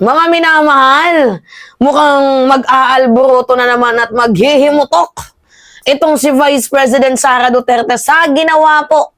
Mga minamahal, mukhang mag-aalboroto na naman at maghihimutok itong si Vice President Sara Duterte sa ginawa po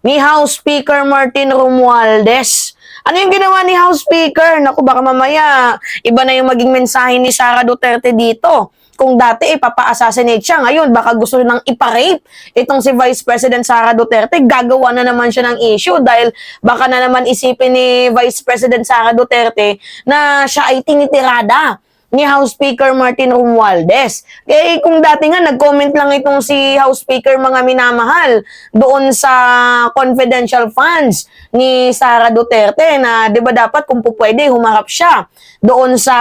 ni House Speaker Martin Romualdez. Ano yung ginawa ni House Speaker? Naku, baka mamaya iba na yung maging mensahe ni Sara Duterte dito. Kung dati ipapa-assassinate siya, ngayon baka gusto nang ipa-rape itong si Vice President Sara Duterte, gagawa na naman siya ng issue dahil baka na naman isipin ni Vice President Sara Duterte na siya ay tinitirada ni House Speaker Martin Romualdez. Eh kung dati nga nag-comment lang itong si House Speaker, mga minamahal, doon sa confidential funds ni Sara Duterte na 'di ba dapat kung pwede humarap siya doon sa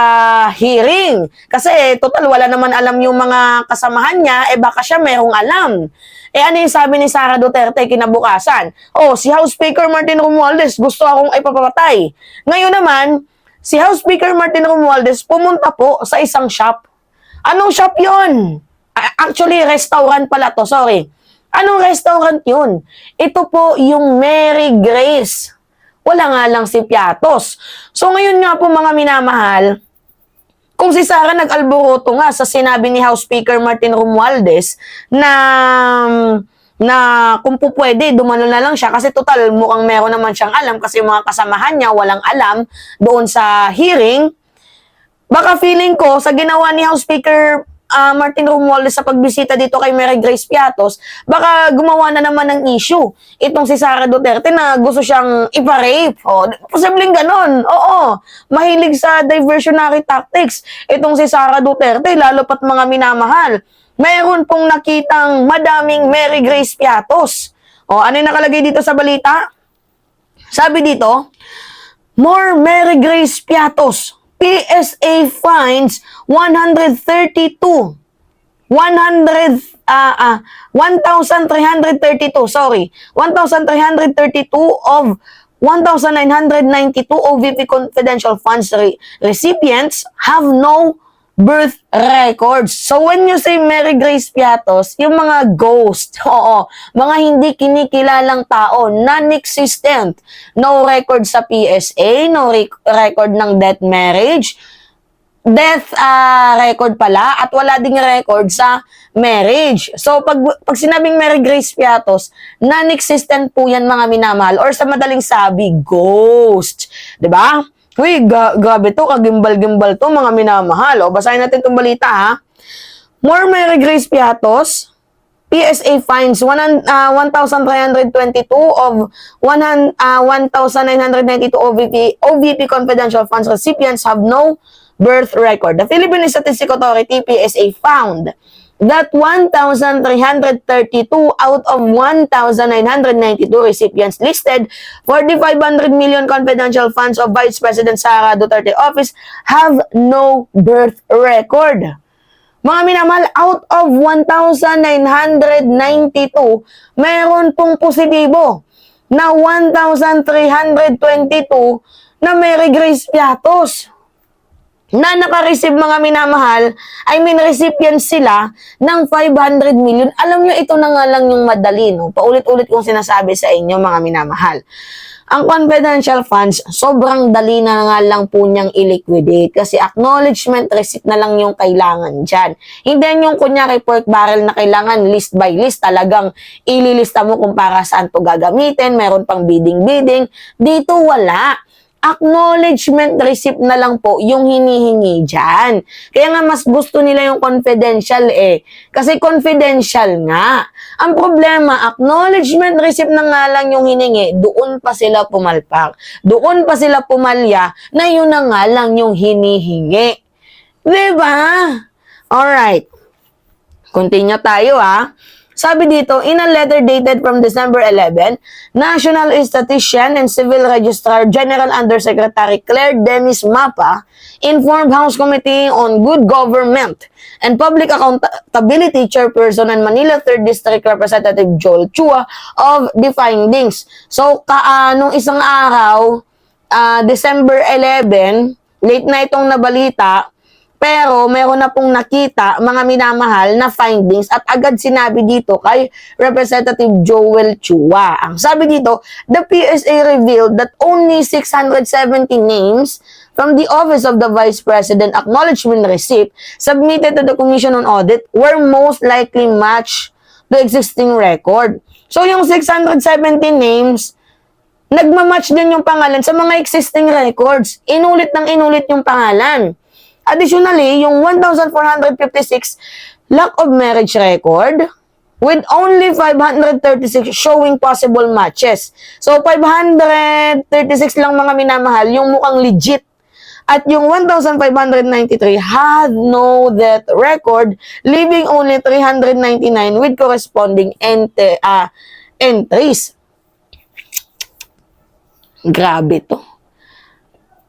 hearing. Kasi total wala naman alam yung mga kasamahan niya, eh baka siya merong alam. Eh ano yung sabi ni Sara Duterte kinabukasan? Oh, si House Speaker Martin Romualdez gusto akong ipapatay. Ngayon naman, si House Speaker Martin Romualdez pumunta po sa isang shop. Anong shop yun? Actually, restaurant pala to, sorry. Anong restaurant yun? Ito po yung Mary Grace. Wala nga lang si Piatos. So ngayon nga po mga minamahal, kung si Sara nag-alboroto nga sa sinabi ni House Speaker Martin Romualdez na kung po pwede, dumano na lang siya kasi total mukhang meron naman siyang alam kasi yung mga kasamahan niya walang alam doon sa hearing. Baka feeling ko sa ginawa ni House Speaker Martin Romualdez sa pagbisita dito kay Mary Grace Piatos, baka gumawa na naman ng issue itong si Sara Duterte na gusto siyang ipa-rape. Posibleng ganon. Oo, mahilig sa diversionary tactics itong si Sara Duterte, lalo pat mga minamahal. Mayroon pong nakitang madaming Mary Grace Piatos. Ano yung nakalagay dito sa balita? Sabi dito, more Mary Grace Piatos. PSA fines 1,332 of 1,992 OVP confidential funds recipients have no birth records. So when you say Mary Grace Piatos, yung mga ghost, mga hindi kinikilalang tao, non-existent, no record sa PSA, no record ng death record pala, at wala ding record sa marriage. So pag sinabing Mary Grace Piatos, non-existent po yan mga minamahal, or sa madaling sabi, ghost. 'Di ba? Uy, grabe to, kagimbal-gimbal to mga minamahal. Basahin natin itong balita ha. More Mary Grace Piatos, PSA fines 1,322 of 1,992 OVP confidential funds recipients have no birth record. The Philippine Statistics Authority, PSA, found that 1,332 out of 1,992 recipients listed for the 500 million confidential funds of Vice President Sara Duterte office have no birth record. Mga minamahal, out of 1,992, meron pong positibo na 1,322 na Mary Grace Piatos na naka-receive mga minamahal, recipients sila ng 500 million. Alam nyo, ito na nga lang yung madali, no? Paulit-ulit kong sinasabi sa inyo, mga minamahal. Ang confidential funds, sobrang dali na nga lang po niyang i-liquidate kasi acknowledgement receipt na lang yung kailangan dyan. Hindi yung kunyari pork barrel na kailangan list by list, talagang ililista mo kung para saan to gagamitin, meron pang bidding-bidding. Dito wala. Acknowledgement receipt na lang po yung hinihingi dyan. Kaya nga mas gusto nila yung confidential kasi confidential nga. Ang problema, acknowledgement receipt na nga lang yung hiningi, doon pa sila pumalpak. Doon pa sila pumalya na yun na nga lang yung hinihingi. Diba? Alright. Continue tayo ha. Sabi dito, in a letter dated from December 11, National Statistician and Civil Registrar General Undersecretary Claire Dennis Mapa informed House Committee on Good Government and Public Accountability Chairperson and Manila 3rd District Representative Joel Chua of the findings. So, nung isang araw, December 11, late na itong nabalita, pero meron na pong nakita mga minamahal na findings at agad sinabi dito kay Representative Joel Chua. Ang sabi dito, the PSA revealed that only 670 names from the Office of the Vice President acknowledgement receipt submitted to the Commission on Audit were most likely matched the existing record. So, yung 670 names, nagmamatch din yung pangalan sa mga existing records. Inulit ng inulit yung pangalan. Additionally, yung 1,456 lack of marriage record with only 536 showing possible matches. So, 536 lang mga minamahal, yung mukhang legit. At yung 1,593 had no death record, leaving only 399 with corresponding entries. Grabe to.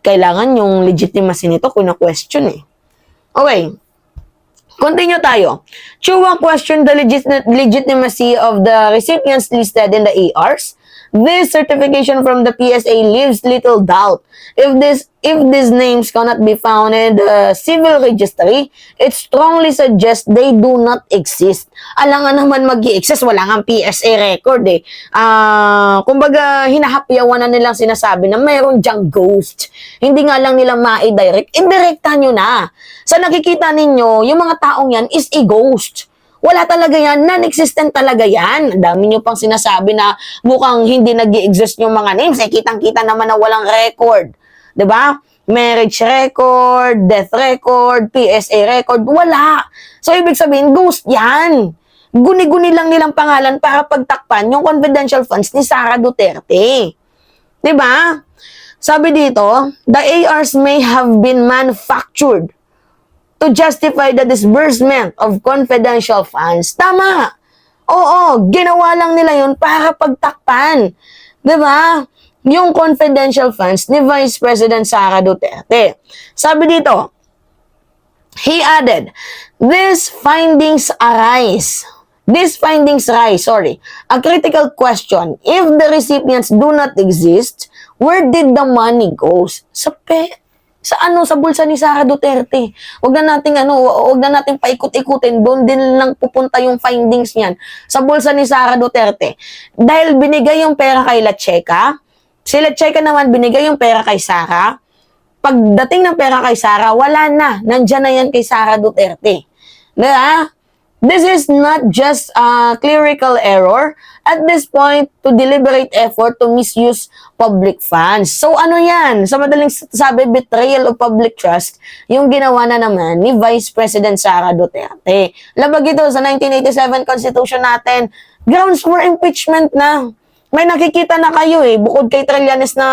Kailangan yung legitimacy nito kung na-question eh. Okay. Continue tayo. Chua questioned the legitimacy of the recipients listed in the ARs. This certification from the PSA leaves little doubt. If these names cannot be found in the civil registry, it strongly suggests they do not exist. Alangan naman mag-i-exist, wala nga PSA record eh. Kumbaga, hinahapyawan na nilang sinasabi na mayroon dyang ghost. Hindi nga lang nila ma-direct. Indirekta nyo na. Sa nakikita ninyo, yung mga taong yan is a ghost. Wala talaga yan. Non-existent talaga yan. Dami nyo pang sinasabi na mukhang hindi nag-i-exist yung mga names. Eh, kitang-kita naman na walang record. 'Di ba? Marriage record, death record, PSA record, wala. So, ibig sabihin, ghost yan. Guni-guni lang nilang pangalan para pagtakpan yung confidential funds ni Sara Duterte. 'Di ba? Sabi dito, the ARs may have been manufactured to justify the disbursement of confidential funds. Tama. Oo, ginawa lang nila yun para pagtakpan. 'Di ba? Yung confidential funds ni Vice President Sara Duterte. Sabi dito, he added, these findings rise, a critical question. If the recipients do not exist, where did the money goes? Sa bulsa ni Sara Duterte. Huwag na nating paikot-ikutin, doon din lang pupunta yung findings niyan sa bulsa ni Sara Duterte. Dahil binigay yung pera kay La Checa, si La Checa naman binigay yung pera kay Sara. Pagdating ng pera kay Sara, wala na. Nandyan na yan kay Sara Duterte. Diba? This is not just a clerical error at this point to deliberate effort to misuse public funds. So ano yan? Sa madaling sabi, betrayal of public trust, yung ginawa na naman ni Vice President Sara Duterte. Labag ito sa 1987 Constitution natin, grounds for impeachment na. May nakikita na kayo eh, bukod kay Trillanes na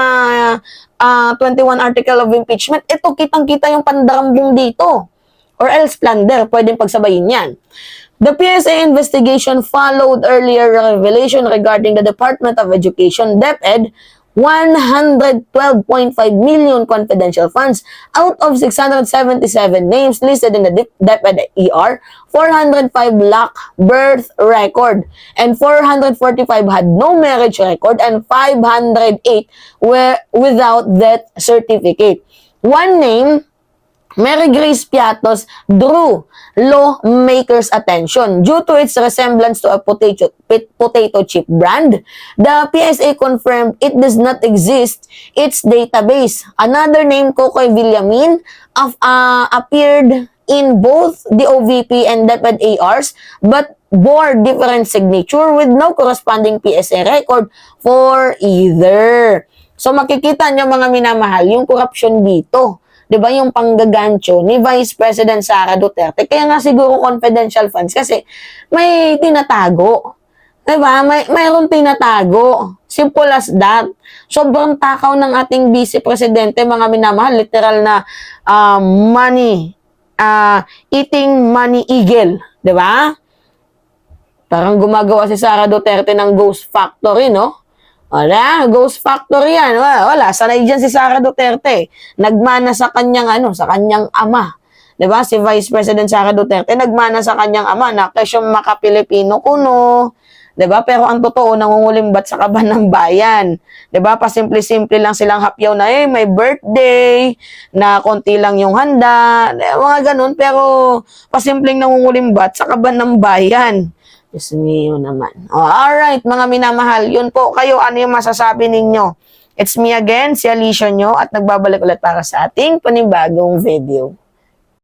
21 article of impeachment, ito kitang-kita yung pandarambong dito. Or else plunder, pwedeng pagsabayin yan. The PSA investigation followed earlier revelation regarding the Department of Education, DepEd, 112.5 million confidential funds out of 677 names listed in the DepEd ER, 405 lack birth record, and 445 had no marriage record, and 508 were without death certificate. One name, Mary Grace Piatos, drew lawmakers' attention due to its resemblance to a potato chip brand. The PSA confirmed it does not exist its database. Another name, Kokoy Villamin, appeared in both the OVP and DepEd ARs but bore different signature with no corresponding PSA record for either. So makikita niyo mga minamahal yung corruption dito. 'Di ba yung panggagancho ni Vice President Sara Duterte? Kaya nga siguro confidential funds kasi may tinatago. 'Di ba? Mayroong tinatago. Simple as that. Sobrang takaw ng ating Vice Presidente, mga minamahal, literal na eating money eagle, 'di ba? Parang gumagawa si Sara Duterte ng ghost factory, no? Wala, ghost factory yan. Wala, sanay dyan si Sara Duterte. Nagmana sa kanyang ama. 'Di ba? Si Vice President Sara Duterte nagmana sa kanyang ama na kasyong maka-Pilipino kuno. 'Di ba? Pero ang totoo, nangungulimbat sa kaban ng bayan. 'Di ba? Pasimple-simple lang silang hapyaw na may birthday, na konti lang yung handa, mga ganun, pero pasimpleng nangungulimbat sa kaban ng bayan. Diyos niyo naman. Alright, mga minamahal, yun po kayo, ano yung masasabi ninyo It's me again, si Alicia nyo, at nagbabalik ulit para sa ating panibagong video.